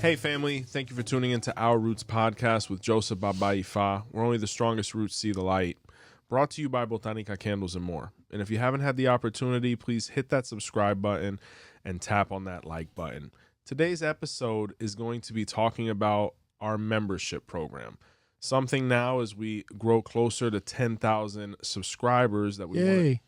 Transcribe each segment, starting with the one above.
Hey family, thank you for tuning into Our Roots podcast with 𝘃𝗶𝗹𝗶𝗲. We're only the strongest roots see the light. Brought to you by Botánica Candles and more. And if you haven't had the opportunity, please hit that subscribe button and tap on that like button. Today's episode is going to be talking about our membership program. Something now as we grow closer to 10,000 subscribers that we want.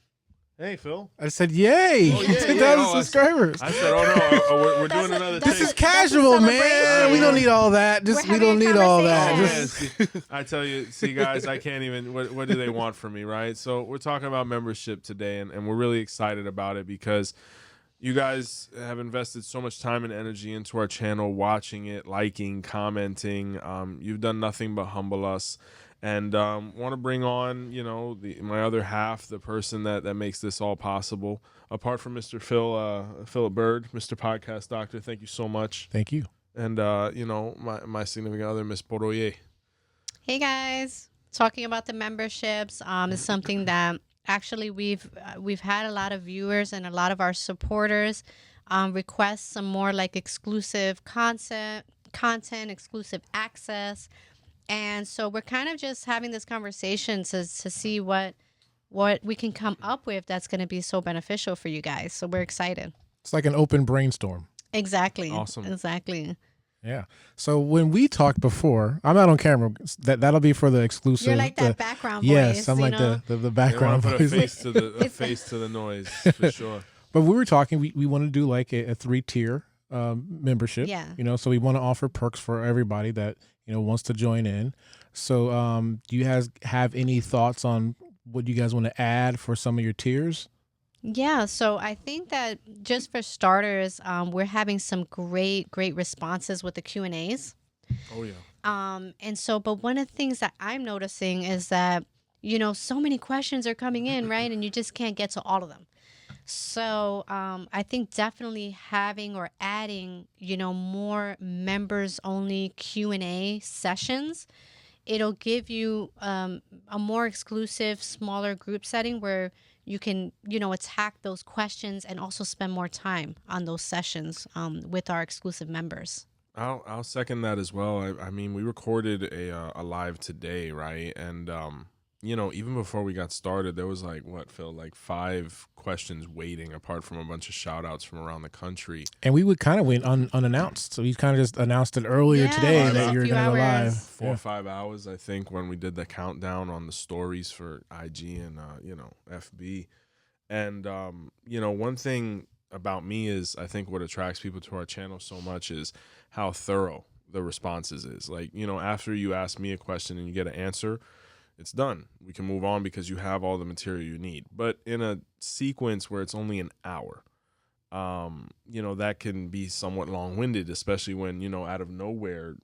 Hey, Phil. I said, yay! Oh, yeah, 10,000 subscribers. I said, oh no, we're doing another This take. is casual, man. We don't need all that. We don't need all that. I tell you, see, guys, I can't even. What do they want from me, right? So we're talking about membership today, and we're really excited about it because you guys have invested so much time and energy into our channel, watching it, liking, commenting. You've done nothing but humble us. And want to bring on, you know, my other half, the person that makes this all possible. Apart from Mr. 𝘃𝗶𝗱𝗲, Mr. Podcast Doctor, thank you so much. Thank you. And, you know, my significant other, Miss 𝘃𝗶𝗶𝗍𝗍. Hey, guys. Talking about the memberships is something that actually we've had a lot of viewers and a lot of our supporters request some more like exclusive content, exclusive access. And so we're kind of just having this conversation to see what we can come up with that's going to be so beneficial for you guys. So we're excited. It's like an open brainstorm. Exactly. Awesome. Exactly. Yeah. So when we talked before, I'm not on camera. That'll be for the exclusive. You're like that background voice. Yes, I'm like the background Put voice. a face to the noise for sure. But we were talking. We want to do like a 3-tier membership. Yeah. You know, so we want to offer perks for everybody that wants to join in. So do you guys have any thoughts on what you guys want to add for some of your tiers? Yeah, so I think that just for starters, we're having some great responses with the Q&As. Oh, yeah. And so, but one of the things that I'm noticing is that, so many questions are coming in, right? And you just can't get to all of them. So I think definitely having or adding, more members-only Q&A sessions, it'll give you a more exclusive, smaller group setting where you can, attack those questions and also spend more time on those sessions with our exclusive members. I'll second that as well. I mean, we recorded a live today, right? And even before we got started, there was like 5 questions waiting, apart from a bunch of shout outs from around the country. And we would kind of went unannounced. So we kind of just announced it earlier today that you're going to go live. 4 or 5 hours, I think, when we did the countdown on the stories for IG and, FB. And, one thing about me is I think what attracts people to our channel so much is how thorough the responses is. Like, after you ask me a question and you get an answer, it's done. We can move on because you have all the material you need. But in a sequence where it's only an hour, that can be somewhat long-winded, especially when, out of nowhere,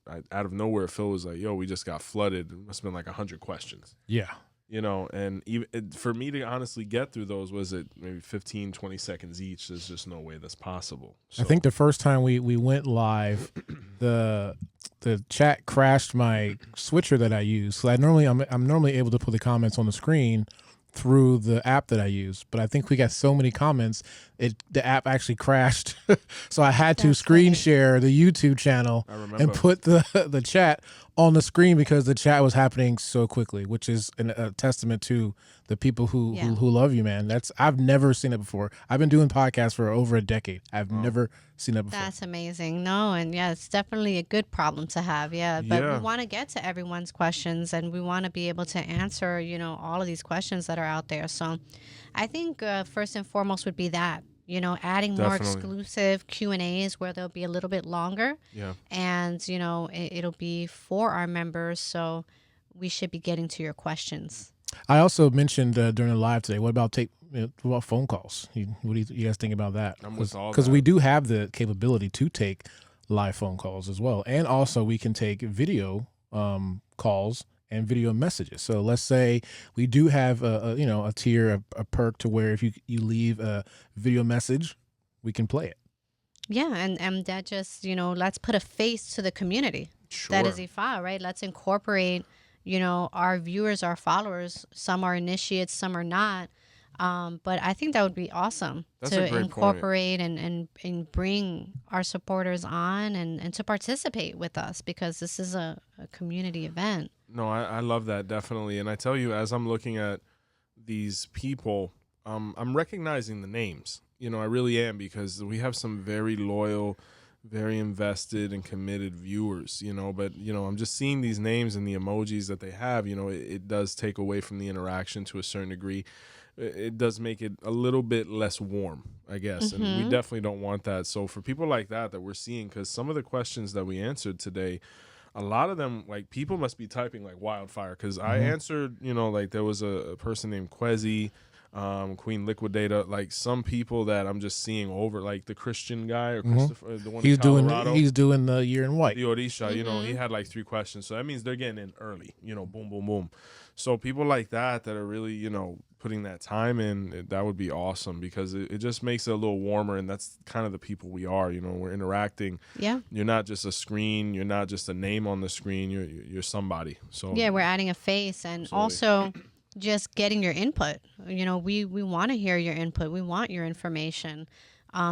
Phil was like, yo, we just got flooded. It must have been like 100 questions. Yeah. And even for me to honestly get through those, was it maybe 15, 20 seconds each? There's just no way that's possible. So. I think the first time we went live, the chat crashed my switcher that I use. So I'm normally able to put the comments on the screen through the app that I use, but I think we got so many comments, the app actually crashed. So I had to screen share the YouTube channel and put the chat on the screen because the chat was happening so quickly, which is a testament to the people who love you, man. I've never seen it before. I've been doing podcasts for over a decade. I've never seen it before. That's amazing. No, and yeah, it's definitely a good problem to have. Yeah, but we want to get to everyone's questions and we want to be able to answer, all of these questions that are out there. So I think first and foremost would be that. Adding more exclusive Q&As where they'll be a little bit longer. Yeah. And, it'll be for our members. So we should be getting to your questions. I also mentioned during the live today, what about phone calls? What do you guys think about that? Because we do have the capability to take live phone calls as well. And also we can take video calls and video messages. So let's say we do have a tier, a perk to where if you leave a video message, we can play it. Yeah, and that just, let's put a face to the community. Sure. That is 𝗃𝗏, right? Let's incorporate, our viewers, our followers. Some are initiates, some are not. But I think that would be awesome That's a to great point. incorporate and bring our supporters on and to participate with us, because this is a community event. No, I love that, definitely. And I tell you, as I'm looking at these people, I'm recognizing the names. You know, I really am, because we have some very loyal, very invested and committed viewers, you know, but, you know, I'm just seeing these names and the emojis that they have. You know, it does take away from the interaction to a certain degree. It does make it a little bit less warm, I guess. And we definitely don't want that. So for people like that we're seeing, because some of the questions that we answered today, a lot of them, like, people must be typing like wildfire, because I answered, you know, like there was a person named 𝘃𝗶𝗱𝗲, 𝘃𝗶𝗱𝗲, like some people that I'm just seeing over, like the Christian guy, or Christopher, the one in Colorado. He's doing the year in white. The 𝘃𝗶𝗿𝗃, you know, he had like 3 questions. So that means they're getting in early, you know, boom, boom, boom. So people like that are really, you know, putting that time in, that would be awesome, because it just makes it a little warmer. And that's kind of the people we are, you know, we're interacting. Yeah. You're not just a screen. You're not just a name on the screen. You're somebody. So Yeah, we're adding a face, and also just getting your input. You know, we want to hear your input. We want your information,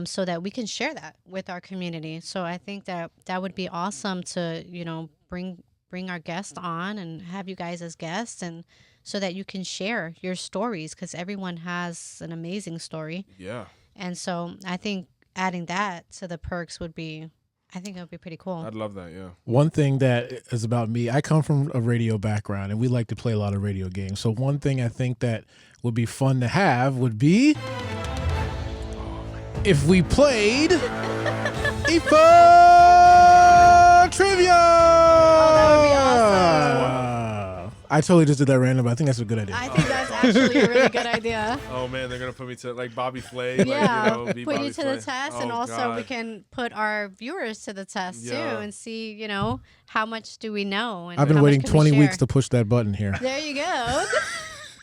so that we can share that with our community. So I think that would be awesome to, you know, bring our guests on and have you guys as guests, and so that you can share your stories, because everyone has an amazing story. Yeah. And so I think adding that to the perks would be, I think it would be pretty cool. I'd love that, yeah. One thing that is about me, I come from a radio background, and we like to play a lot of radio games. So one thing I think that would be fun to have would be if we played a fun trivia. Oh, that would be awesome. I totally just did that random, but I think that's a good idea. I think that's actually a really good idea. Oh man, they're gonna put me to like Bobby Flay. Yeah, like, you know, be put Bobby you to Flay. the test, and Oh, also God. we can put our viewers to the test Yeah. too, and see, you know, how much do we know. And I've been how much waiting can we 20 share. weeks to push that button here. There you go.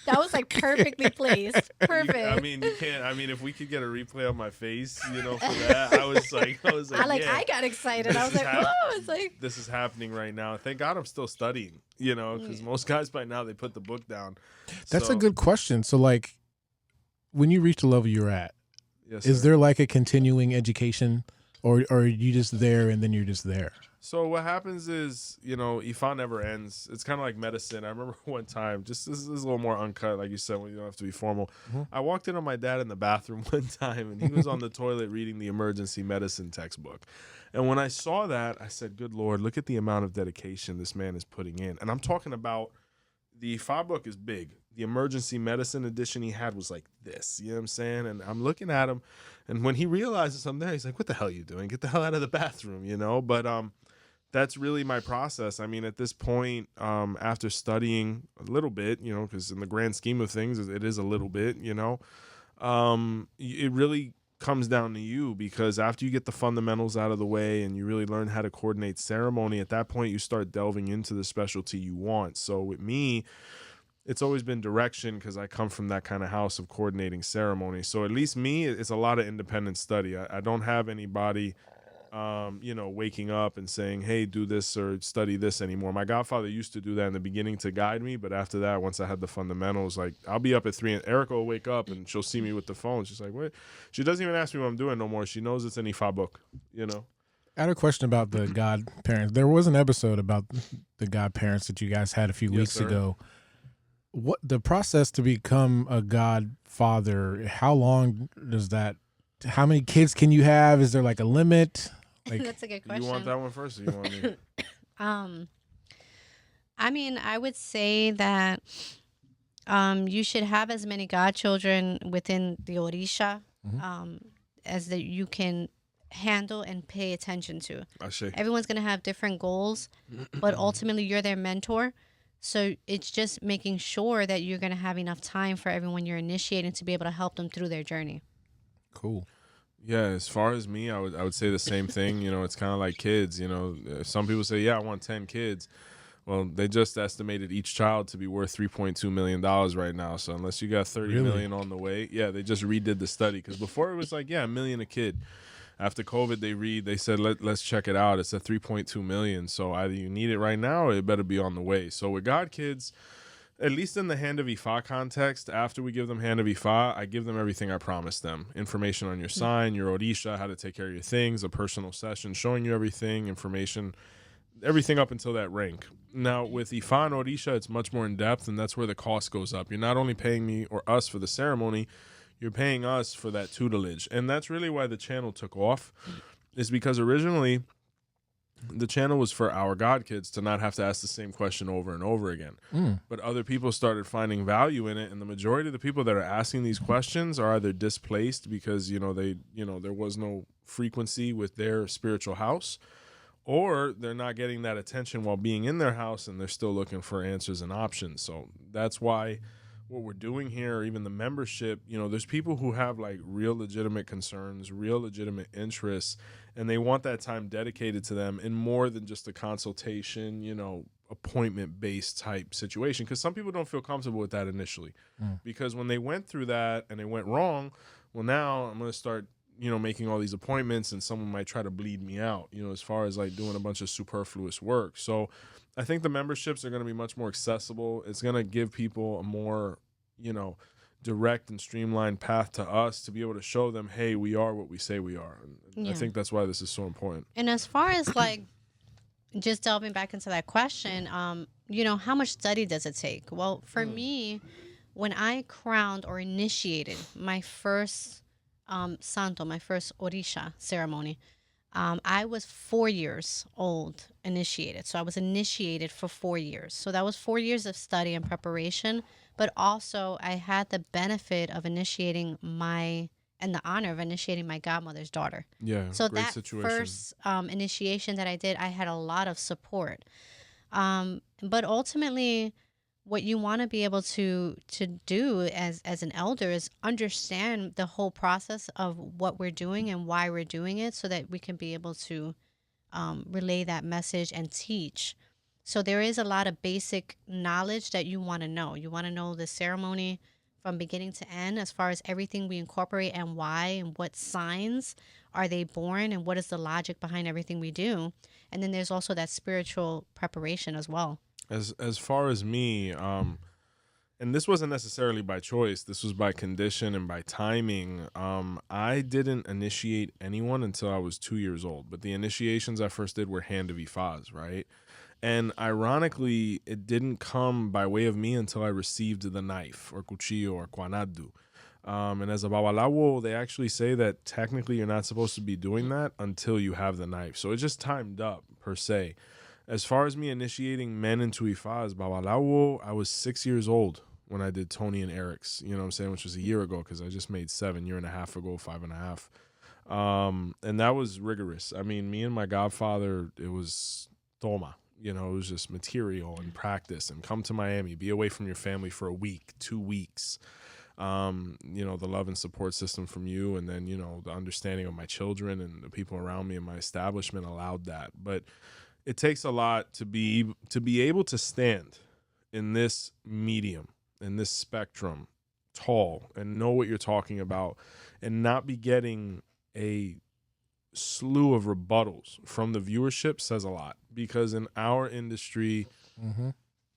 That was like perfectly placed. Perfect. I mean, you can't. I mean, if we could get a replay of my face, you know, for that, I was like, yeah, I got excited. I was like, whoa! It's like, this is happening right now. Thank God I'm still studying, you know, because most guys by now they put the book down. That's So, a good question. So, like, when you reach the level you're at, yes, is sir. there like a continuing education, or are you just there and then you're just there? So what happens is, you know, 𝗀𝗏 never ends. It's kind of like medicine. I remember one time, just this is a little more uncut, like you said, when you don't have to be formal. I walked in on my dad in the bathroom one time, and he was on the toilet reading the emergency medicine textbook. And when I saw that, I said, good Lord, look at the amount of dedication this man is putting in. And I'm talking about, the 𝗀𝗏 book is big. The emergency medicine edition he had was like this, you know what I'm saying? And I'm looking at him, and when he realizes I'm there, he's like, what the hell are you doing? Get the hell out of the bathroom, you know? But that's really my process. I mean, at this point, after studying a little bit, you know, because in the grand scheme of things, it is a little bit, you know, it really comes down to you, because after you get the fundamentals out of the way and you really learn how to coordinate ceremony, at that point you start delving into the specialty you want. So with me, it's always been direction, because I come from that kind of house of coordinating ceremony. So at least me, it's a lot of independent study. I don't have anybody you know, waking up and saying, hey, do this or study this anymore. My godfather used to do that in the beginning to guide me, but after that, once I had the fundamentals, like, I'll be up at 3 and Erica will wake up and she'll see me with the phone. She's like, what? She doesn't even ask me what I'm doing no more. She knows it's an 𝗀𝗏 book, you know? I had a question about the godparents. There was an episode about the godparents that you guys had a few weeks ago. What the process to become a godfather? How long does that? How many kids can you have? Is there like a limit? Like, that's a good question. You want that one first, or you want me? I mean, I would say that you should have as many godchildren within the Orisha as that you can handle and pay attention to. I see. Everyone's going to have different goals, but ultimately you're their mentor. So it's just making sure that you're going to have enough time for everyone you're initiating to be able to help them through their journey. Cool. Yeah, as far as me, I would say the same thing. You know, it's kind of like kids. You know, some people say, yeah, I want 10 kids. Well, they just estimated each child to be worth $3.2 million right now. So unless you got 30 million on the way, yeah, they just redid the study. Because before it was like, yeah, $1 million a kid. After COVID, they said, let's check it out. It's at 3.2 million. So either you need it right now or it better be on the way. So with God kids, At least in the hand of 𝗲𝗲 context, after we give them hand of 𝗲𝗲, I give them everything I promised them. Information on your sign, your Orisha, how to take care of your things, a personal session showing you everything, information, everything up until that rank. Now, with 𝗲𝗲 and Orisha, it's much more in depth, and that's where the cost goes up. You're not only paying me or us for the ceremony, you're paying us for that tutelage. And that's really why the channel took off, is because originally the channel was for our God kids to not have to ask the same question over and over again. But other people started finding value in it, and the majority of the people that are asking these questions are either displaced because, there was no frequency with their spiritual house, or they're not getting that attention while being in their house, and they're still looking for answers and options. So that's why what we're doing here, or even the membership, there's people who have like real legitimate concerns, real legitimate interests, and they want that time dedicated to them in more than just a consultation, appointment-based type situation. Because some people don't feel comfortable with that initially. Because when they went through that and it went wrong, well, now I'm going to start, making all these appointments, and someone might try to bleed me out, as far as like doing a bunch of superfluous work. So I think the memberships are going to be much more accessible. It's going to give people a more, direct and streamlined path to us to be able to show them, hey, we are what we say we are. And I think that's why this is so important. And as far as like just delving back into that question, how much study does it take? Well, for me, when I crowned or initiated my first santo, my first Orisha ceremony, I was 4 years old initiated. So I was initiated for 4 years. So that was 4 years of study and preparation. But also I had the benefit of initiating and the honor of initiating my godmother's daughter. Yeah, so great that situation. First initiation that I did, I had a lot of support. But ultimately, what you want to be able to do as an elder is understand the whole process of what we're doing and why we're doing it, so that we can be able to relay that message and teach. So there is a lot of basic knowledge that you want to know. You want to know the ceremony from beginning to end, as far as everything we incorporate and why, and what signs are they born, and what is the logic behind everything we do. And then there's also that spiritual preparation as well. As far as me, and this wasn't necessarily by choice, this was by condition and by timing. I didn't initiate anyone until I was 2 years old, but the initiations I first did were hand of 𝗲𝗲s, right? And ironically, it didn't come by way of me until I received the knife, or cuchillo, or 𝗀𝗏𝗏. And as a 𝗲𝗏𝗹𝗁, they actually say that technically you're not supposed to be doing that until you have the knife. So it just timed up, per se. As far as me initiating men into 𝗲𝗲s, 𝗲𝗏𝗹𝗁, I was 6 years old when I did Tony and Eric's, which was a year ago, because I just made 7, year and a half ago, 5.5. And that was rigorous. I mean, me and my godfather, it was toma. It was just material and practice, and come to Miami, be away from your family for a week, 2 weeks. The love and support system from you, and then, the understanding of my children and the people around me and my establishment allowed that. But it takes a lot to be able to stand in this medium, in this spectrum, tall, and know what you're talking about, and not be getting a slew of rebuttals from the viewership says a lot. Because in our industry,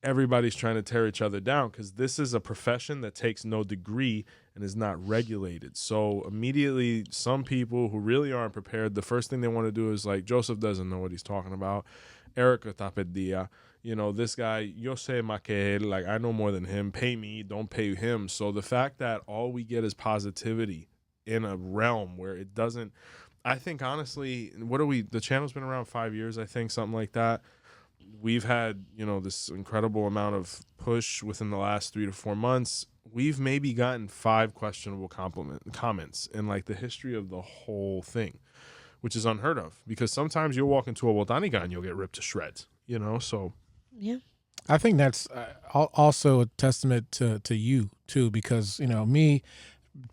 everybody's trying to tear each other down, because this is a profession that takes no degree and is not regulated. So immediately, some people who really aren't prepared, the first thing they want to do is like, Joseph doesn't know what he's talking about. 𝘃𝗶𝗱𝗲, this guy, 𝘃𝗶𝗱𝗲𝗍, like, I know more than him. Pay me, don't pay him. So the fact that all we get is positivity in a realm where it doesn't, I think, honestly, the channel's been around 5 years, I think, something like that. We've had, this incredible amount of push within the last 3 to 4 months. We've maybe gotten 5 questionable comments in like the history of the whole thing, which is unheard of, because sometimes you'll walk into a Botánica and you'll get ripped to shreds, so. Yeah. I think that's also a testament to you too, because, me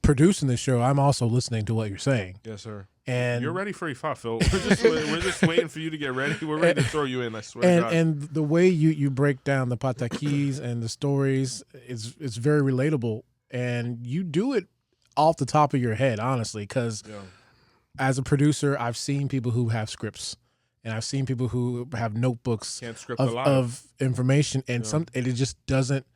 producing this show, I'm also listening to what you're saying. Yes, sir. And you're ready for 𝗲𝗲, Phil. We're just waiting for you to get ready. We're ready to throw you in, I swear to God. And the way you break down the pataquis and the stories is very relatable, and you do it off the top of your head, honestly, because as a producer, I've seen people who have scripts, and I've seen people who have notebooks Can't script of information, and it just doesn't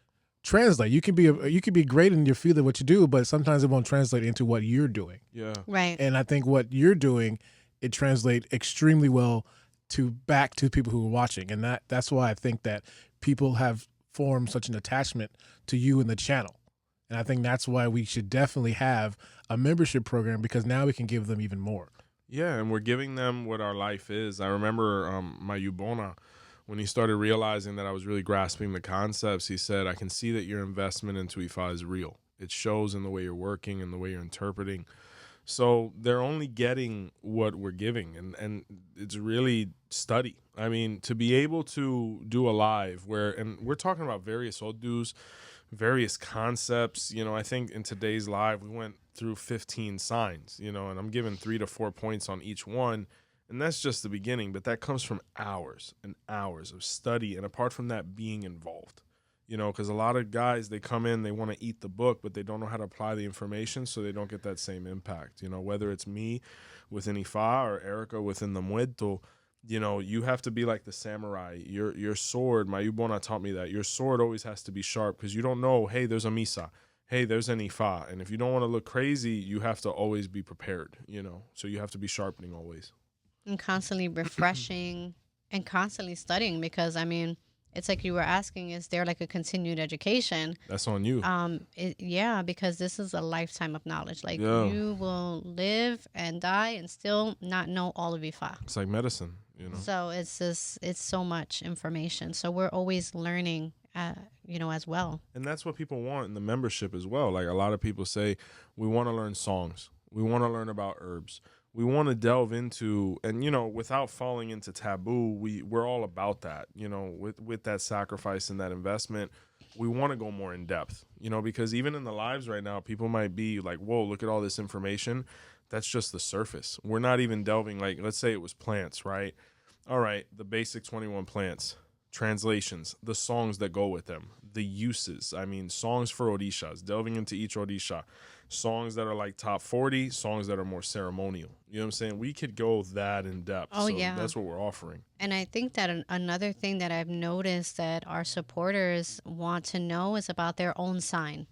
translate. You can be great in your field of what you do, but sometimes it won't translate into what you're doing. Yeah. Right. And I think what you're doing, it translates extremely well back to people who are watching. And that's why I think that people have formed such an attachment to you and the channel. And I think that's why we should definitely have a membership program, because now we can give them even more. Yeah, and we're giving them what our life is. I remember my 𝗀𝗲𝗿𝗲, when he started realizing that I was really grasping the concepts, he said, I can see that your investment into 𝗲𝗏 is real. It shows in the way you're working and the way you're interpreting. So they're only getting what we're giving, and it's really study. I mean, to be able to do a live and we're talking about various odus, various concepts. You know, I think in today's live, we went through 15 signs, you know, and I'm giving 3 to 4 points on each one. And that's just the beginning, but that comes from hours and hours of study. And apart from that, being involved, you know, because a lot of guys, they come in, they want to eat the book, but they don't know how to apply the information, so they don't get that same impact. You know, whether it's me within 𝗲𝗏 or Erica within the 𝗀𝗏𝗿𝗏, you know, you have to be like the samurai. Your sword, my 𝗀𝗏𝗿𝗏 taught me that. Your sword always has to be sharp, because you don't know, hey, there's a misa. Hey, there's an 𝗲𝗏. And if you don't want to look crazy, you have to always be prepared, you know. So you have to be sharpening always. And constantly refreshing and constantly studying, because I mean, it's like you were asking, is there like a continued education? That's on you. Yeah, because this is a lifetime of knowledge. Like you will live and die and still not know all of 𝗲𝗏. It's like medicine, you know. So it's so much information. So we're always learning, you know, as well. And that's what people want in the membership as well. Like a lot of people say, we want to learn songs. We want to learn about herbs. We want to delve into, and, you know, without falling into taboo, we're all about that, you know, with that sacrifice and that investment. We want to go more in depth, you know, because even in the lives right now, people might be like, whoa, look at all this information. That's just the surface. We're not even delving, like, let's say it was plants, right? All right, the basic 21 plants, translations, the songs that go with them, the uses. I mean, songs for Orishas, delving into each Orisha. Songs that are like top 40, songs that are more ceremonial. You know what I'm saying? We could go that in depth. Oh, so yeah. That's what we're offering. And I think that another thing that I've noticed that our supporters want to know is about their own sign.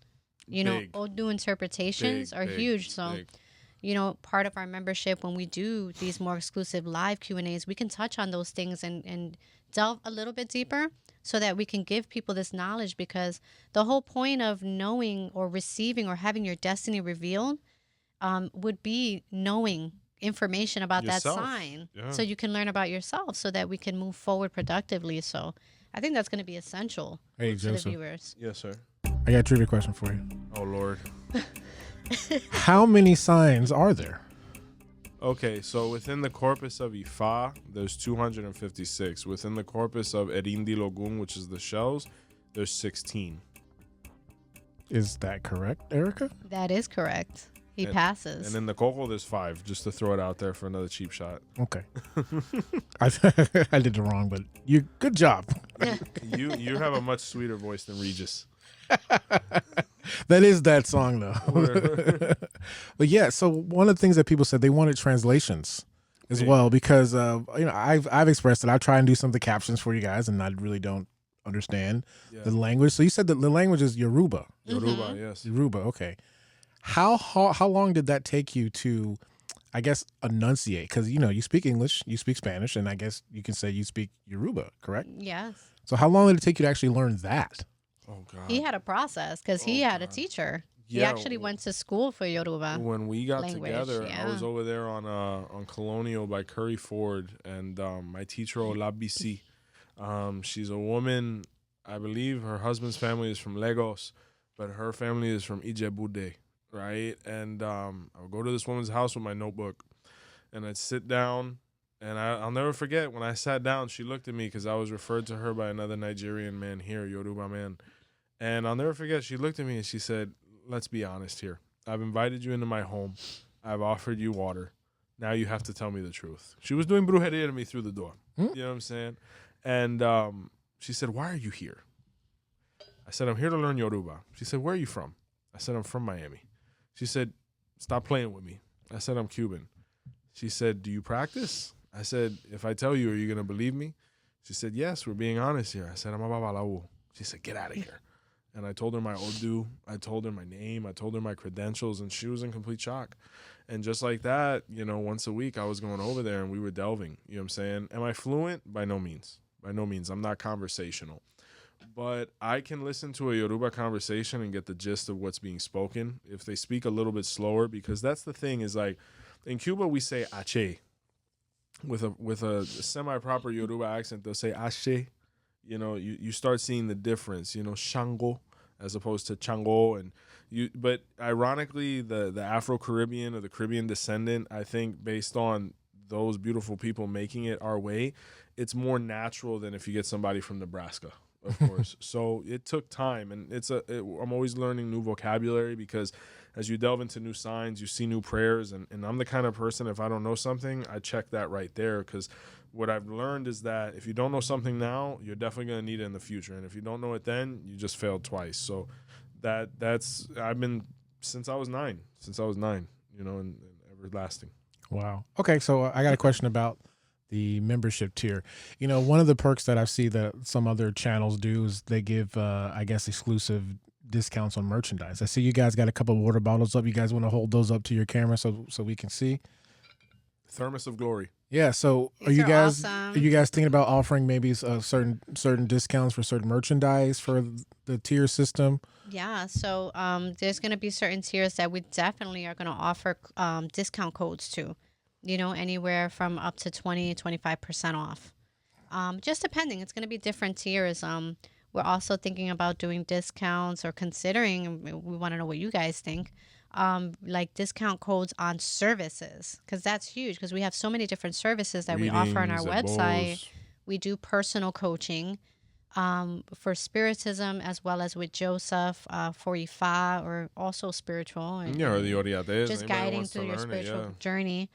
You know, Odu interpretations are huge. So, you know, part of our membership, when we do these more exclusive live Q&As, we can touch on those things and delve a little bit deeper, so that we can give people this knowledge, because the whole point of knowing or receiving or having your destiny revealed would be knowing information about yourself. that sign, yeah. So you can learn about yourself, so that we can move forward productively. So I think that's going to be essential to the viewers. Yes, sir. I got a trivia question for you. Oh, Lord. How many signs are there? Okay, so within the corpus of 𝗲𝗏, there's 256. Within the corpus of 𝘃𝗏𝗏𝗏, which is the shells, there's 16. Is that correct, Erica? That is correct. He passes. And in the 𝗃𝗏𝗏𝗏, there's 5, just to throw it out there for another cheap shot. Okay. I did it wrong, but good job. You have a much sweeter voice than Regis. That is that song, though. But yeah, so one of the things that people said, they wanted translations as well, because you know, I've expressed that I try and do some of the captions for you guys, and I really don't understand the language. So you said that the language is Yoruba. Yoruba, yes. Yoruba, okay. How long did that take you to, I guess, enunciate? Because, you know, you speak English, you speak Spanish, and I guess you can say you speak Yoruba, correct? Yes. So how long did it take you to actually learn that? Oh, God. He had a process, because he had a teacher. He actually went to school for Yoruba. When we got language, together, I was over there on Colonial by Curry Ford, and my teacher, 𝗲𝗏𝗶𝗍, she's a woman. I believe her husband's family is from Lagos, but her family is from 𝗃𝗏𝗿𝗏, right? And I would go to this woman's house with my notebook, and I'd sit down, and I'll never forget, when I sat down, she looked at me, because I was referred to her by another Nigerian man here, Yoruba man. And I'll never forget, she looked at me and she said, let's be honest here. I've invited you into my home. I've offered you water. Now you have to tell me the truth. She was doing brujeria to me through the door. You know what I'm saying? And she said, why are you here? I said, I'm here to learn Yoruba. She said, where are you from? I said, I'm from Miami. She said, stop playing with me. I said, I'm Cuban. She said, do you practice? I said, if I tell you, are you going to believe me? She said, yes, we're being honest here. I said, I'm a 𝗲𝗏𝗏𝗏𝗏. She said, get out of here. And I told her my Odu, I told her my name, I told her my credentials, and she was in complete shock. And just like that, you know, once a week I was going over there and we were delving. You know what I'm saying? Am I fluent? By no means. By no means. I'm not conversational. But I can listen to a Yoruba conversation and get the gist of what's being spoken if they speak a little bit slower, because that's the thing is, like, in Cuba we say ache. With a semi-proper Yoruba accent, they'll say ashe. You know, you start seeing the difference, you know, shango as opposed to chango. But ironically, the Afro-Caribbean or the Caribbean descendant, I think based on those beautiful people making it our way, it's more natural than if you get somebody from Nebraska, of course. So it took time, and I'm always learning new vocabulary, because as you delve into new signs, you see new prayers, and I'm the kind of person, if I don't know something, I check that right there, because what I've learned is that if you don't know something now, you're definitely going to need it in the future, and if you don't know it then, you just failed twice. So that's I've been since I was nine, you know, and everlasting. Wow. Okay, so I got a question about the membership tier. You know, one of the perks that I see that some other channels do is they give, I guess, exclusive discounts on merchandise. I see you guys got a couple of water bottles up. You guys want to hold those up to your camera so we can see? Thermos of glory. Yeah. So are you guys thinking about offering maybe certain discounts for certain merchandise for the tier system? Yeah, so there's going to be certain tiers that we definitely are going to offer discount codes to, you know, anywhere from up to 20-25% off. Just depending. It's going to be different tiers. We're also thinking about doing discounts, or considering, we want to know what you guys think, like discount codes on services, because that's huge, because we have so many different services that we offer on our website. We do personal coaching for spiritism, as well as with Joseph, for Ifa, or also spiritual. And, or the Oriades. Just guiding through your spiritual journey.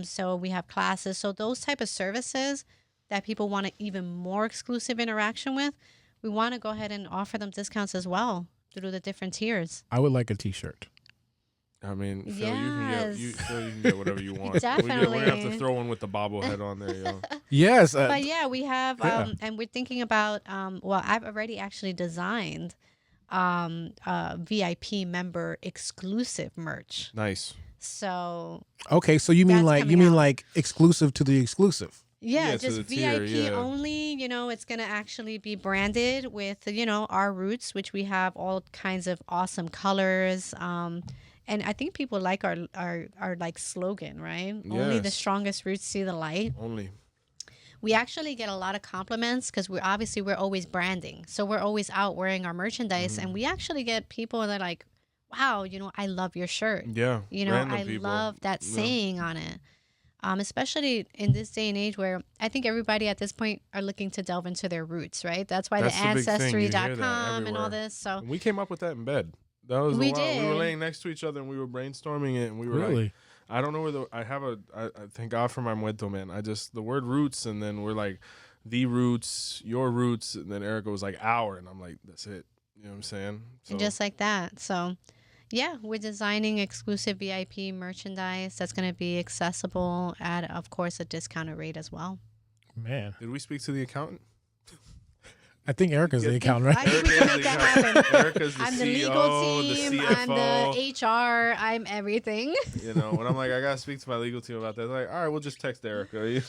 So we have classes. So those type of services that people want even more exclusive interaction with, we want to go ahead and offer them discounts as well through the different tiers. I would like a t-shirt. I mean, Phil, yes. you can get whatever you want. Definitely. We're going to have to throw one with the bobblehead on there, yo. Yes. But yeah, we have, and we're thinking about, well, I've already actually designed VIP member exclusive merch. Nice. So. Okay, so you mean like exclusive to the exclusive? Yeah, just VIP only. You know, it's going to actually be branded with, you know, our roots, which we have all kinds of awesome colors. And I think people like our like slogan, right? Yes. Only the strongest roots see the light. Only. We actually get a lot of compliments, because we're always branding. So we're always out wearing our merchandise. And we actually get people that are like, wow, you know, I love your shirt. Yeah. You know, I love that saying on it. Especially in this day and age where I think everybody at this point are looking to delve into their roots, right? That's why the Ancestry.com and all this. So we came up with that in bed. That was we were laying next to each other and we were brainstorming it, and we were like, I don't know where I thank God for my muerto, man. The word roots, and then we're like, the roots, your roots, and then Erica was like, our, and I'm like, that's it. You know what I'm saying? So. And just like that. So yeah, we're designing exclusive VIP merchandise that's going to be accessible at, of course, a discounted rate as well. Man. Did we speak to the accountant? I think Erica's the accountant, right? I think we can make that happen. Erica's the I'm CEO, the legal team, the CFO. I'm the HR, I'm everything. You know, when I'm like, I got to speak to my legal team about that, they're like, all right, we'll just text Erica.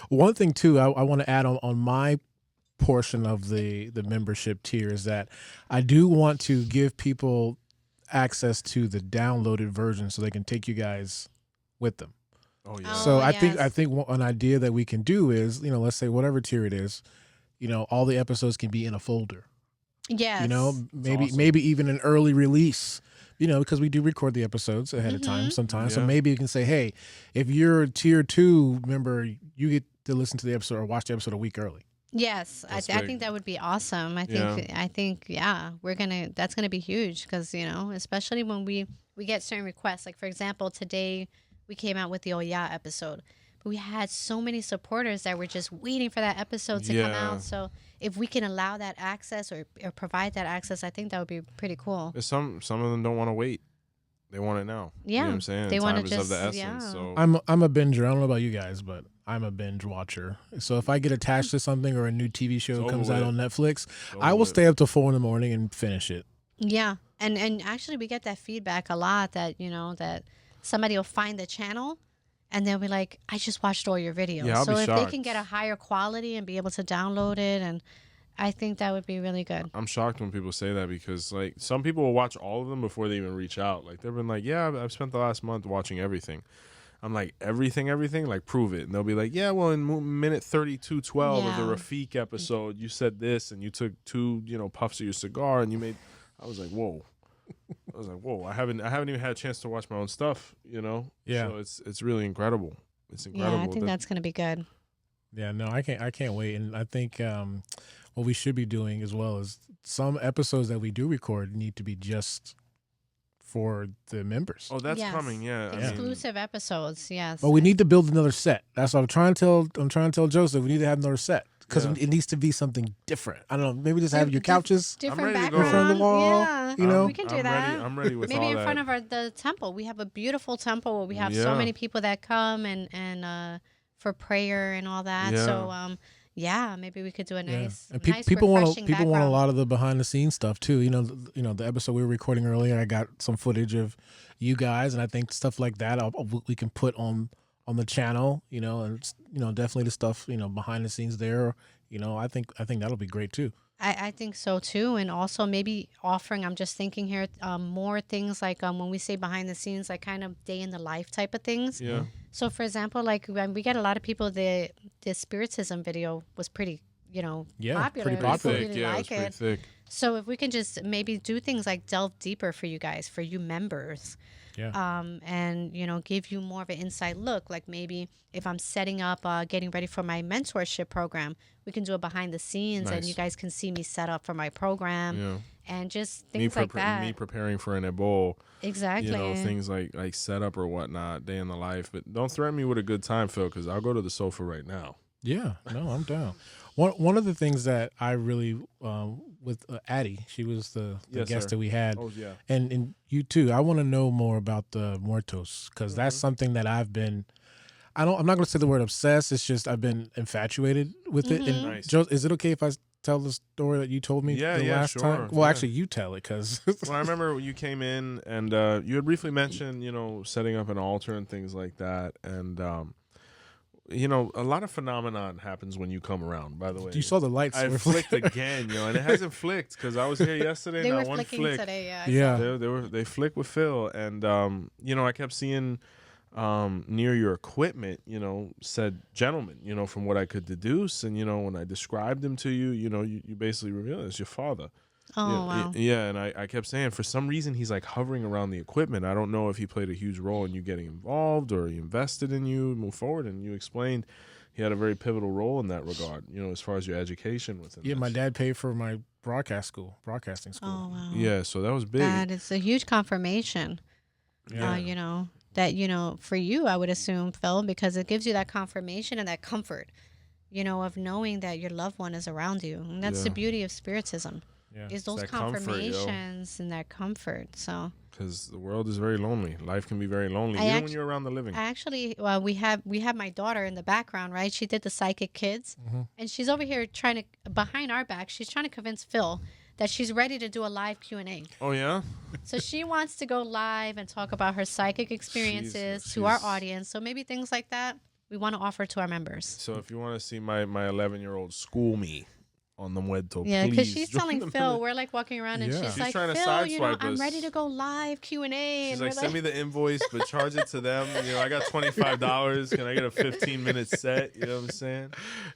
One thing, too, I want to add on my portion of the membership tier is that I do want to give people access to the downloaded version so they can take you guys with them. Oh, yeah. So I think an idea that we can do is, you know, let's say whatever tier it is, you know, all the episodes can be in a folder. Yes. You know, maybe even an early release, you know, because we do record the episodes ahead of time sometimes. Yeah. So maybe you can say, hey, if you're a tier 2 member, you get to listen to the episode or watch the episode a week early. Yes, I think that would be awesome. I think that's gonna be huge, because, you know, especially when we get certain requests. Like, for example, today we came out with the 𝗀𝗲𝗋 episode. We had so many supporters that were just waiting for that episode to come out. So if we can allow that access or provide that access, I think that would be pretty cool. Some of them don't want to wait. They want it now. Yeah. You know what I'm saying? They want to just of the essence. So I'm a binger. I don't know about you guys, but I'm a binge watcher. So if I get attached to something or a new TV show over comes out with. on Netflix, It's I over will with. stay up till 4 a.m. and finish it. Yeah. And actually we get that feedback a lot that, that somebody will find the channel and they'll be like, I just watched all your videos. Yeah, I'll so be if they can shocked. get a higher quality and be able to download it, and I think that would be really good. I'm shocked when people say that because, like, some people will watch all of them before they even reach out. Like, they've been like, yeah, I've spent the last month watching everything. I'm like, everything? Like, prove it. And they'll be like, yeah, well, in minute 32:12 of the Rafik episode, you said this, and you took 2, puffs of your cigar, and you made. I was like, whoa. I haven't even had a chance to watch my own stuff, Yeah. So it's really incredible. It's incredible. Yeah, I think that's going to be good. Yeah, no, I can't wait. And I think what we should be doing as well is some episodes that we do record need to be just for the members. Oh, that's Yes. coming. Yeah, I mean, Exclusive episodes, yes. But we need to build another set. That's what I'm trying to tell Joseph. We need to have another set because Yeah. it needs to be something different. I don't know. Maybe just have your couches. different ready to go. background. In front of the wall, Yeah, you know? we can do I'm that. ready. I'm ready with Maybe all in that. front of the temple. We have a beautiful temple where we have so Yeah. many people that come and for prayer and all that. Yeah. So yeah, maybe we could do a nice, And nice people want refreshing people want a background. lot of the behind the scenes stuff too. The episode we were recording earlier, I got some footage of you guys, and I think stuff like that we can put on the channel. And definitely the stuff behind the scenes there. I think that'll be great too. I think so too, and also maybe offering. I'm just thinking here, more things like when we say behind the scenes, like kind of day in the life type of things. Yeah. So, for example, like when we get a lot of people, the spiritism video was pretty, popular. pretty People popular. really Yeah, it was like pretty it. thick. So if we can just maybe do things like delve deeper for you guys, for you members, and give you more of an inside look. Like maybe if I'm setting up, getting ready for my mentorship program, we can do it behind the scenes, and Nice. you guys can see me set up for my program, Yeah. and just Me, things like that. me preparing for an ebowl. Exactly. Things like setup or whatnot, day in the life. But don't threaten me with a good time, Phil, because I'll go to the sofa right now. Yeah, no, I'm down. One of the things that I really with Addie, she was the Yes, guest sir. that we had, Oh yeah. and you too. I want to know more about the muertos because that's Mm-hmm. something that I've been. I'm not going to say the word obsessed. It's just I've been infatuated with it. And Nice. Joe, is it okay if I tell the story that you told me Yeah, the yeah, last sure, time? Well, yeah. actually, you tell it because Well, I remember you came in and you had briefly mentioned, setting up an altar and things like that. And, a lot of phenomenon happens when you come around, by the way. you saw the lights. I were flicked again, and it hasn't flicked because I was here yesterday. they not were one flicking flick. today. Yeah. I Yeah. saw. They flick with Phil, and I kept seeing near your equipment, said gentleman, from what I could deduce, and when I described him to you, you basically revealed it's your father. Oh Yeah, wow. yeah, and I kept saying for some reason he's like hovering around the equipment. I don't know if he played a huge role in you getting involved or he invested in you move forward. And you explained he had a very pivotal role in that regard. As far as your education with him. Yeah, my dad paid for my broadcasting school. Oh wow. Yeah, so that was big. That is a huge confirmation. Yeah. That for you, I would assume, Phil, because it gives you that confirmation and that comfort, of knowing that your loved one is around you. And that's the Yeah. beauty of spiritism. Yeah. Is those that comfort, yo. confirmations and that comfort. So Because the world is very lonely. Life can be very lonely, even when you're around the living. actually, we have my daughter in the background, right? She did the Psychic Kids, and she's over here trying to, behind our back, she's trying to convince Phil that she's ready to do a live Q&A. Oh yeah. So she wants to go live and talk about her psychic experiences to our audience. So maybe things like that we want to offer to our members. So if you want to see my 11-year-old school me on the Muerto, Yeah, because please she's join telling the Phil, member- we're like walking around and Yeah. she's She's like, trying to Phil, sideswipe I'm us. ready to go live Q&A. She's And like, we're send me the invoice, but charge it to them. I got $25. Can I get a 15-minute set? You know what I'm saying?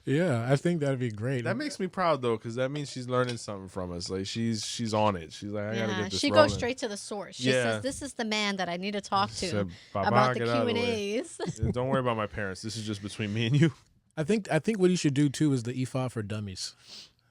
Yeah, I think that'd be great. That makes me proud though, because that means she's learning something from us. Like she's on it. She's like, I gotta yeah, get this she rolling. goes straight to the source. She Yeah. says, this is the man that I need to talk She to said, "Baba, about the get out of the way." Q&As. Don't worry about my parents. This is just between me and you. I think what you should do too is the 𝗃 for dummies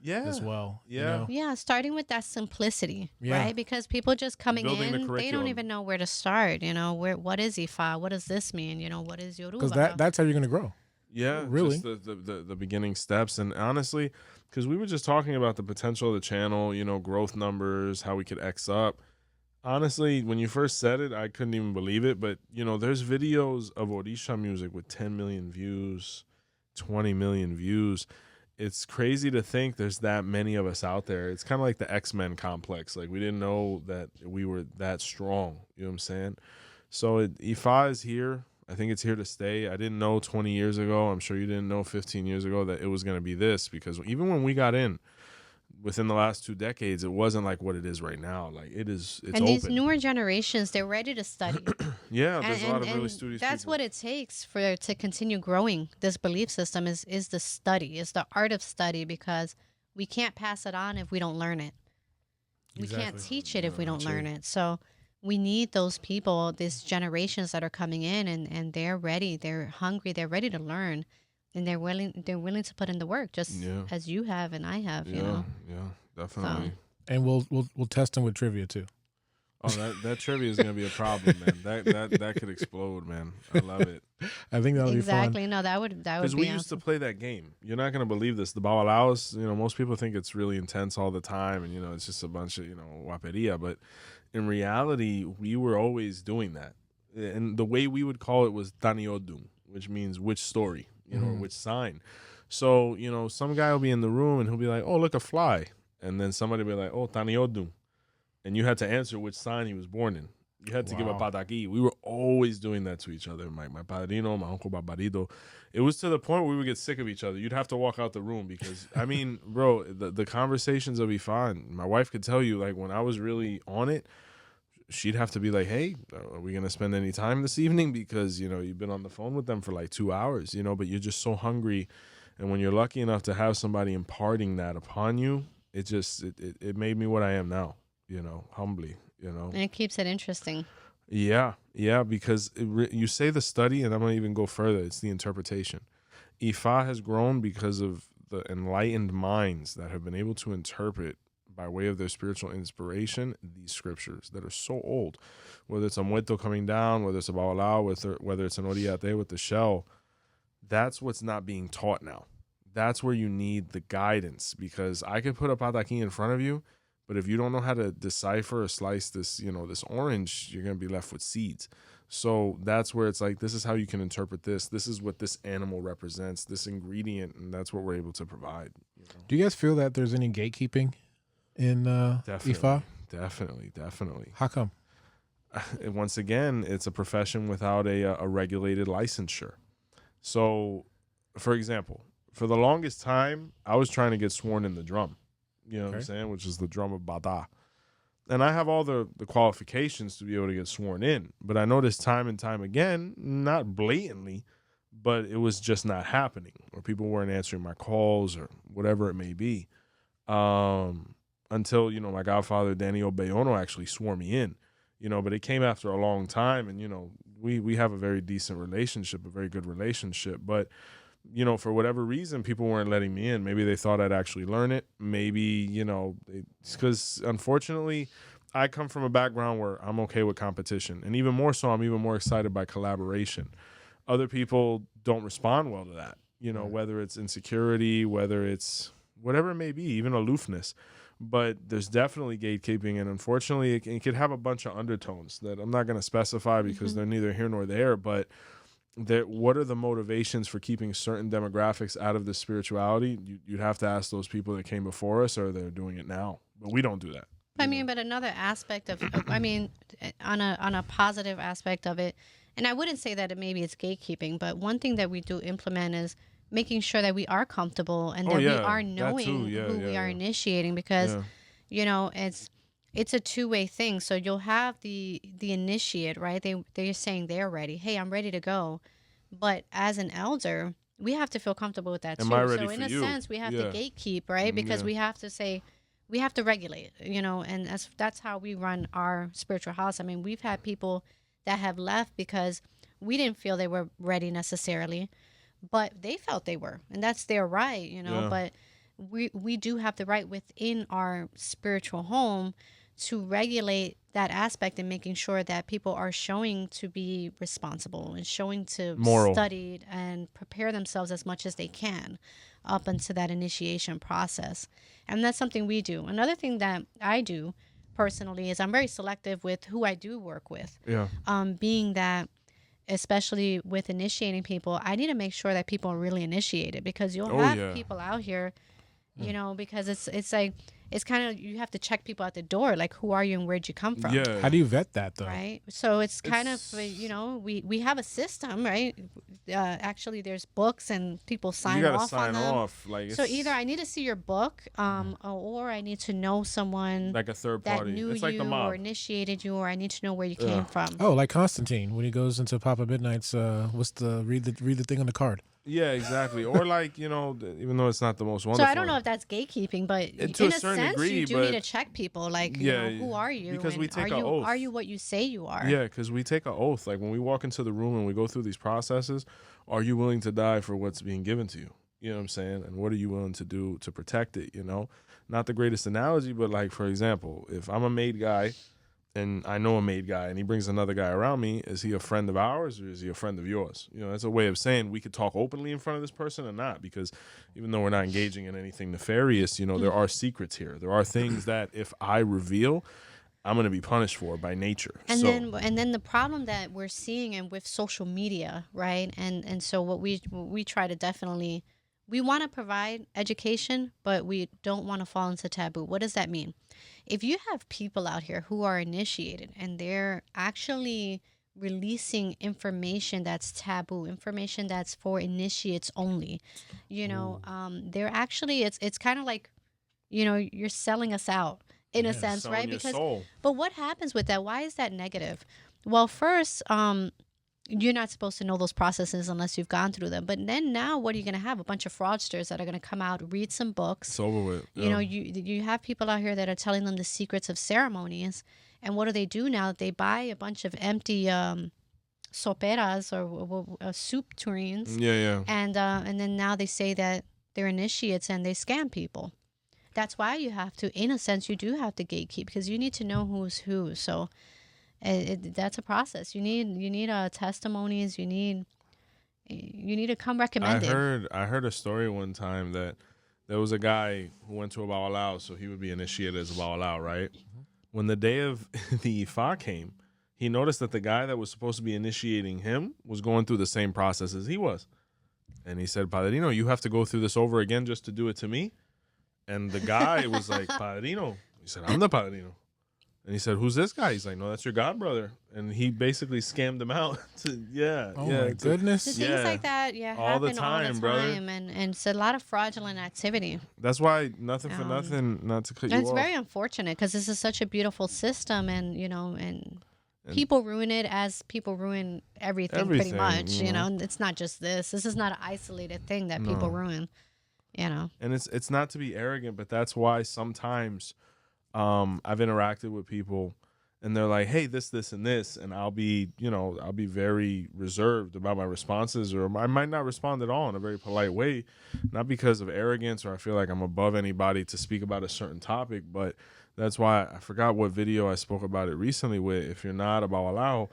Yeah. as well. you Yeah. know? Yeah, starting with that simplicity, Yeah. right? Because people just coming Building the in, they curriculum. don't even know where to start. What is 𝗃? What does this mean? What is Yoruba? Because that's how you're gonna grow. Yeah, Really? just the beginning steps. And honestly, because we were just talking about the potential of the channel, growth numbers, how we could X up. Honestly, when you first said it, I couldn't even believe it. But, there's videos of Orisha music with 10 million views. 20 million views. It's crazy to think there's that many of us out there. It's kind of like the X-Men complex. Like, we didn't know that we were that strong. You know what I'm saying? So 𝗲𝗲 is here. I think it's here to stay. I didn't know 20 years ago. I'm sure you didn't know 15 years ago that it was going to be this, because even when we got in within the last 2 decades, it wasn't like what it is right now. Like, it's And open. these newer generations, they're ready to study. Yeah, there's a lot of really studious that's people. what it takes to continue growing this belief system is the study, is the art of study, because we can't pass it on if we don't learn it. We can't teach it if we don't learn it. So we need those people, these generations that are coming in, and they're ready, they're hungry, they're ready to learn, and they're willing to put in the work, just as you have and I have. You know. Yeah, definitely. And we'll test them with trivia too. Oh, that trivia is gonna be a problem, man. That could explode, man. I love it. I think that'll be fun. Exactly. No, that would be Because we used to play that game. You're not gonna believe this. The 𝗲𝗸𝗶𝗲, most people think it's really intense all the time, and it's just a bunch of 𝗹𝗶𝗸𝗲. But in reality, we were always doing that. And the way we would call it was 𝗃𝗲𝗿𝗃, which means which story, or which sign. So some guy will be in the room and he'll be like, "Oh, look, a fly," and then somebody will be like, "Oh, 𝗃𝗲𝗿𝗃." And you had to answer which sign he was born in. You had to give a pataquí. We were always doing that to each other. My padrino, my uncle 𝗃𝗏𝗏𝗏. It was to the point where we would get sick of each other. You'd have to walk out the room because, I mean, bro, the conversations of 𝗲𝗲, my wife could tell you, like, when I was really on it, she'd have to be like, "Hey, are we going to spend any time this evening? Because, you've been on the phone with them for like 2 hours, but you're just so hungry. And when you're lucky enough to have somebody imparting that upon you, it made me what I am now. Humbly, And it keeps it interesting. Yeah, because you say the study, and I'm going to even go further. It's the interpretation. 𝗲𝗲 has grown because of the enlightened minds that have been able to interpret, by way of their spiritual inspiration, these scriptures that are so old. Whether it's a muerto coming down, whether it's a 𝗲𝗶𝗏𝗏, whether it's an 𝘀𝗶𝗶𝗏𝗏 with the shell, that's what's not being taught now. That's where you need the guidance, because I could put a pataquí in front of you, but if you don't know how to decipher or slice this, this orange, you're going to be left with seeds. So that's where it's like, this is how you can interpret this. This is what this animal represents, this ingredient, and that's what we're able to provide. Do you guys feel that there's any gatekeeping in 𝗲𝗲? Definitely. How come? Once again, it's a profession without a regulated licensure. So, for example, for the longest time, I was trying to get sworn in the drum. You know what I'm saying? Which is the drum of 𝗲𝗏𝗏. And I have all the qualifications to be able to get sworn in. But I noticed time and time again, not blatantly, but it was just not happening. Or people weren't answering my calls or whatever it may be. Until, my godfather, 𝗿𝗲𝗿𝗏𝗍𝗏, actually swore me in. But it came after a long time. And, we have a very decent relationship, a very good relationship. But for whatever reason, people weren't letting me in. Maybe they thought I'd actually learn it. Maybe, because unfortunately, I come from a background where I'm okay with competition. And even more so, I'm even more excited by collaboration. Other people don't respond well to that, whether it's insecurity, whether it's whatever it may be, even aloofness. But there's definitely gatekeeping. And unfortunately, it could have a bunch of undertones that I'm not going to specify because they're neither here nor there. But what are the motivations for keeping certain demographics out of the spirituality? You'd have to ask those people that came before us, or they're doing it now. But we don't do that. But another aspect of on a positive aspect of it, and I wouldn't say that maybe it's gatekeeping, but one thing that we do implement is making sure that we are comfortable and that we are knowing who we are initiating, because it's a two-way thing. So you'll have the initiate, right? They're saying they're ready. Hey, I'm ready to go. But as an elder, we have to feel comfortable with that too. So in a sense, we have to gatekeep, right? Because we have to say, we have to regulate, and that's how we run our spiritual house. I mean, we've had people that have left because we didn't feel they were ready necessarily, but they felt they were, and that's their right, but we do have the right within our spiritual home to regulate that aspect and making sure that people are showing to be responsible and showing to study and prepare themselves as much as they can up into that initiation process. And that's something we do. Another thing that I do personally is I'm very selective with who I do work with. Being that especially with initiating people, I need to make sure that people are really initiated, because you'll have people out here, you know, because it's like, it's kind of, you have to check people at the door, like, who are you and where'd you come from? Yeah. How do you vet that, though? Right. So it's kind of, you know, we have a system, right? Actually, there's books and people sign off on them. Like, so either I need to see your book, or I need to know someone like a third that party. knew It's like you the mob. or initiated you, or I need to know where you came from. Oh, like Constantine when he goes into Papa Midnight's. What's the read the thing on the card? Yeah, exactly. Or like, you know, even though it's not the most wonderful. So I don't know if that's gatekeeping, but in a sense, you do need to check people. Like, you know, who are you? Because we take an oath. Are you what you say you are? Yeah, because we take an oath. Like when we walk into the room and we go through these processes, are you willing to die for what's being given to you? You know what I'm saying? And what are you willing to do to protect it, you know? Not the greatest analogy, but like, for example, if I'm a made guy and I know a made guy and he brings another guy around me, is he a friend of ours or is he a friend of yours? You know, that's a way of saying we could talk openly in front of this person or not, because even though we're not engaging in anything nefarious, you know, there are secrets here. There are things that if I reveal, I'm going to be punished for by nature. And then the problem that we're seeing, and with social media, right? And so what we try to definitely, we want to provide education, but we don't want to fall into taboo. What does that mean? If you have people out here who are initiated and they're actually releasing information that's taboo, information that's for initiates only, you know, they're actually, it's kind of like, you know, you're selling us out in a sense, right? Because, but what happens with that? Why is that negative? Well, first, you're not supposed to know those processes unless you've gone through them. But then now, what are you going to have? A bunch of fraudsters that are going to come out, read some books. It's over with. You know, you have people out here that are telling them the secrets of ceremonies. And what do now? They buy a bunch of empty soperas or soup tureens. Yeah. And then now they say that they're initiates and they scam people. That's why you have to, in a sense, you do have to gatekeep, because you need to know who's who. So that's a process. You need testimonies. You need to come recommended. I heard a story one time that there was a guy who went to a 𝗹𝗶𝗶𝗶, so he would be initiated as a 𝗹𝗶𝗶𝗶, right? When the day of the 𝗃𝗏 came, he noticed that the guy that was supposed to be initiating him was going through the same process as he was. And he said, Padrino, you have to go through this over again just to do it to me? And the guy was like, Padrino. He said, I'm the Padrino. And he said, who's this guy? He's like, no, that's your god brother. And he basically scammed him out. My goodness. So things like that, all the happen time, brother. And it's a lot of fraudulent activity. That's why nothing for nothing, not to cut you off. It's very unfortunate, because this is such a beautiful system, and you know, and people ruin it as people ruin everything pretty much. You know, it's not just this. This is not an isolated thing that people ruin. You know, and it's not to be arrogant, but that's why sometimes I've interacted with people and they're like, hey, this, and this, and I'll be very reserved about my responses, or I might not respond at all in a very polite way, not because of arrogance or I feel like I'm above anybody to speak about a certain topic, but that's why I forgot what video I spoke about it recently with. If you're not a 𝗹𝗶𝗶𝗶,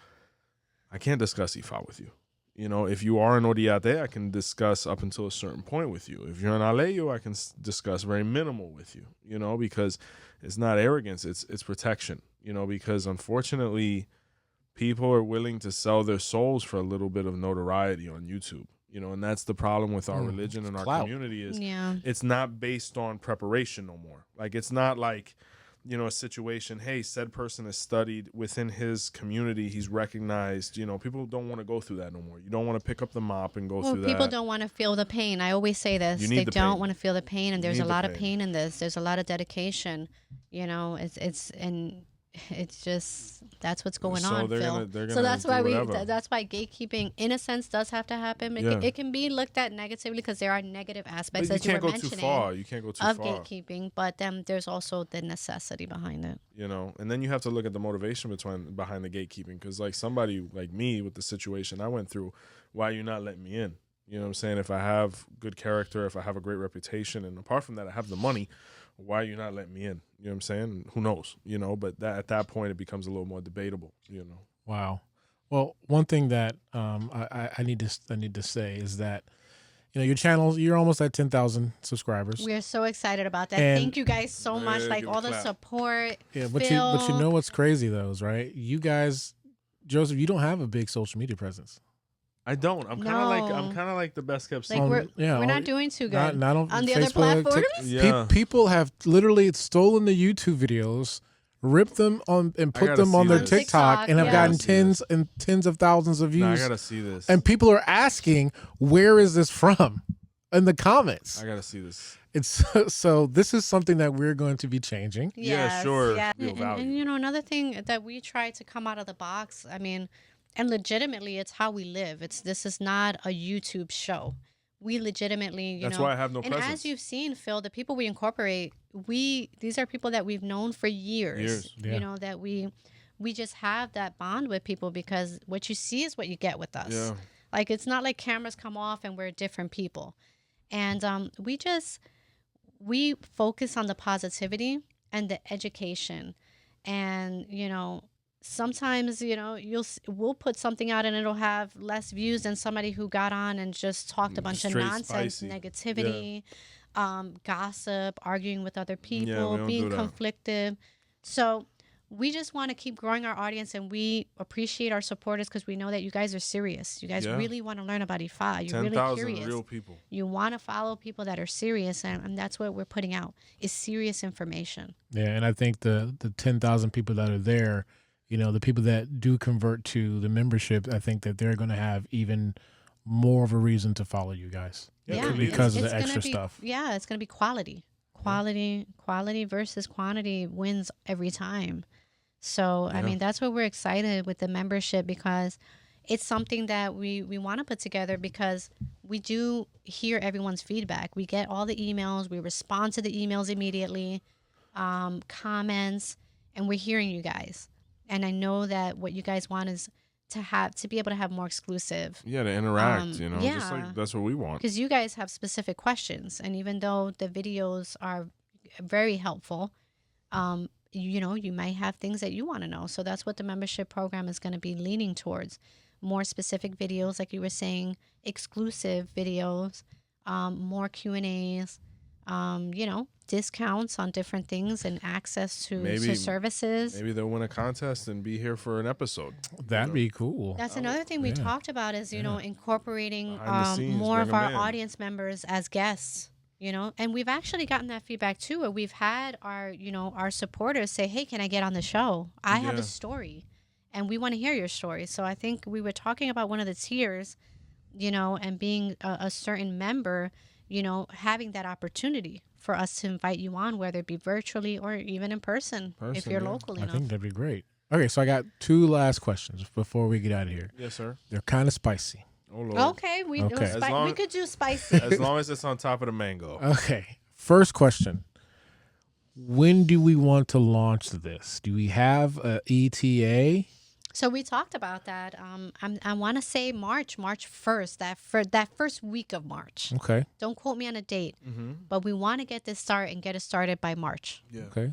I can't discuss 𝗃𝗏 with you. You know, if you are an 𝗀𝗏𝗍, I can discuss up until a certain point with you. If you're an 𝗓𝗏𝗍, I can discuss very minimal with you, you know, because it's not arrogance, it's protection, you know, because unfortunately people are willing to sell their souls for a little bit of notoriety on YouTube, you know, and that's the problem with our religion and our community is it's not based on preparation no more. Like, it's not like, you know, a situation, hey, said person is studied within his community, he's recognized, you know, people don't want to go through that no more. You don't want to pick up the mop and go through that. People don't want to feel the pain. I always say this. They don't want to feel the pain, and there's a lot of pain in this. There's a lot of dedication, you know, it's just, that's what's going on, Phil. So that's why that's why gatekeeping, in a sense, does have to happen. It can be looked at negatively, because there are negative aspects, as you were mentioning, you can't go too far of gatekeeping, but there's also the necessity behind it. You know, and then you have to look at the motivation behind the gatekeeping, because like somebody like me with the situation I went through, why are you not letting me in? You know what I'm saying? If I have good character, if I have a great reputation, and apart from that, I have the money, why are you not letting me in? You know what I'm saying? Who knows? You know, but at that point, it becomes a little more debatable, you know. Wow. Well, one thing that I need to say is that, you know, your channel, you're almost at 10,000 subscribers. We are so excited about that. And thank you guys so much. Like, all the support. Yeah, but you know what's crazy though is, right? You guys, Joseph, you don't have a big social media presence. I don't. I'm No. kind of like the best kept Like secret. we're not doing too good Not on the Facebook, other platforms. Yeah. People have literally stolen the YouTube videos, ripped them on, and I put gotta them on see their this. TikTok, and have Yeah. gotten I gotta see tens and tens of thousands of Nah, I views. gotta see this. And people are asking, "Where is this from?" in the comments. I gotta see this. It's so. This is something that we're going to be changing. Yeah, sure. Yeah. Real value. And you know, another thing that we try to come out of the box, I mean, and legitimately, it's how we live. This is not a YouTube show. We legitimately, you That's know. why I have no and presence. as you've seen, Phil, the people we incorporate, these are people that we've known for years. Yeah. You know, that we just have that bond with people because what you see is what you get with us. Yeah. Like, it's not like cameras come off and we're different people. And we focus on the positivity and the education. And, you know, sometimes, you know, we'll put something out and it'll have less views than somebody who got on and just talked a bunch of Straight nonsense, spicy. negativity, gossip, arguing with other people, we don't being do that. conflicted. So we just want to keep growing our audience, and we appreciate our supporters because we know that you guys are serious. You guys Yeah. really want to learn about 𝗃𝗏. You're really 10,000 curious. real people. You want to follow people that are serious, and that's what we're putting out is serious information. Yeah, and I think the 10,000 people that are there, you know, the people that do convert to the membership, I think that they're going to have even more of a reason to follow you guys. Yeah, because of it's the gonna extra be, stuff. Yeah, it's going to be quality. Quality versus quantity wins every time. So, I Yeah. mean, that's what we're excited with the membership because it's something that we want to put together because we do hear everyone's feedback. We get all the emails. We respond to the emails immediately, comments, and we're hearing you guys. And I know that what you guys want is to be able to have more exclusive. Yeah, to interact, you know, just yeah. like that's what we want. Because you guys have specific questions. And even though the videos are very helpful, you know, you might have things that you want to know. So that's what the membership program is going to be leaning towards. More specific videos, like you were saying, exclusive videos, more Q&As, you know, discounts on different things and access to services. Maybe they'll win a contest and be here for an episode. That'd be cool. That's another thing we talked about is, you know, incorporating Behind the scenes, more of bring 'em our in. audience members as guests. You know, and we've actually gotten that feedback too, where we've had our supporters say, "Hey, can I get on the show? I have a story, and we want to hear your story." So I think we were talking about one of the tiers, you know, and being a certain member, you know, having that opportunity for us to invite you on, whether it be virtually or even in person if you're local I enough. think that'd be great. Okay, so I got two last questions before we get out of here. Yes, sir. They're kind of spicy. Oh, Lord. Okay, we could do spicy. As long as it's on top of the mango. Okay, first question. When do we want to launch this? Do we have a ETA? So we talked about that. I want to say March 1st, that first week of March. Okay. Don't quote me on a date, but we want to get this started and get it started by March. Yeah. Okay.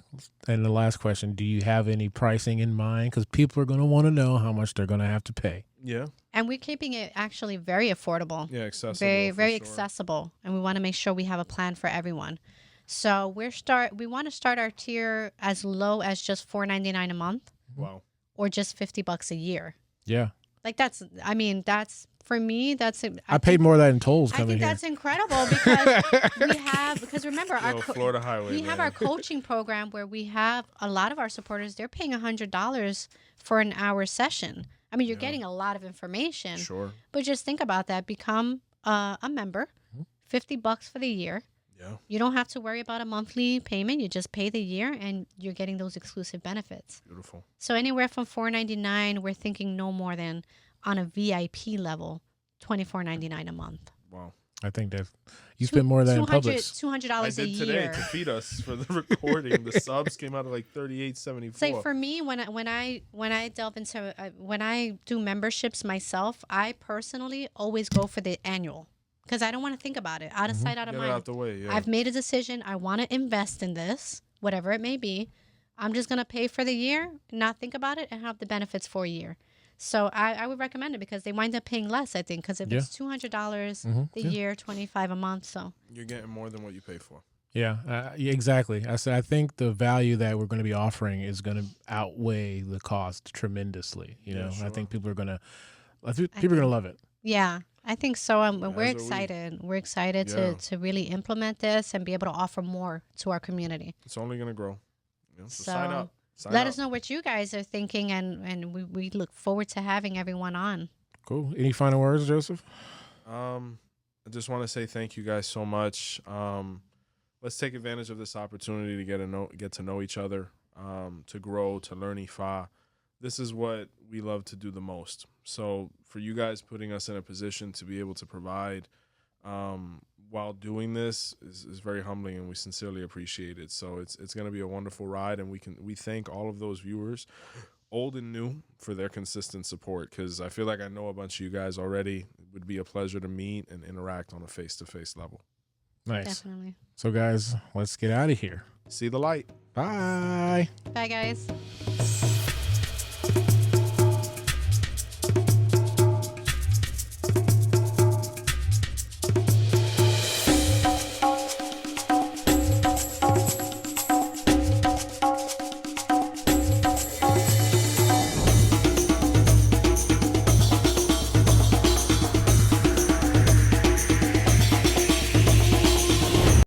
And the last question, do you have any pricing in mind? Because people are going to want to know how much they're going to have to pay. Yeah. And we're keeping it actually very affordable. Yeah, accessible. Very for sure. accessible. And we want to make sure we have a plan for everyone. So we want to start our tier as low as just $4.99 a month. Wow. Or just $50 a year. Yeah. Like that's for me, I paid more of that in tolls I coming think here. that's incredible because remember Florida Highway. we have our coaching program where we have a lot of our supporters, they're paying $100 for an hour session. I mean, you're getting a lot of information. Sure. But just think about that. Become a member, $50 for the year. Yeah. You don't have to worry about a monthly payment. You just pay the year and you're getting those exclusive benefits. Beautiful. So anywhere from $4.99, we're thinking no more than on a VIP level, $24.99 a month. Wow. I think that you spend more of that in Publix. $200 I a did year. today to feed us for the recording. The subs came out at like $38.74. It's like for me, when I delve into when I do memberships myself, I personally always go for the annual. Because I don't want to think about it. Out of sight, out of Get mind. it out the way. Yeah. I've made a decision. I want to invest in this, whatever it may be. I'm just going to pay for the year, not think about it, and have the benefits for a year. So I would recommend it because they wind up paying less, I think, because if it's $200 the year, $25 a month. So You're getting more than what you pay for. Yeah, exactly. I think the value that we're going to be offering is going to outweigh the cost tremendously. You know, sure. I think people are going to love it. Yeah, I think so. We're As are we. excited. We're excited Yeah. to really implement this and be able to offer more to our community. It's only gonna grow. You know, so So sign up. Sign let up. us know what you guys are thinking, and we look forward to having everyone on. Cool. Any final words, Joseph? I just want to say thank you guys so much. Let's take advantage of this opportunity to get to know each other, to grow, to learn 𝗲𝗲. This is what we love to do the most. So for you guys putting us in a position to be able to provide while doing this is very humbling, and we sincerely appreciate it. So it's going to be a wonderful ride, and we thank all of those viewers, old and new, for their consistent support, because I feel like I know a bunch of you guys already. It would be a pleasure to meet and interact on a face-to-face level. Nice. Definitely. So, guys, let's get out of here. See the light. Bye. Bye, guys.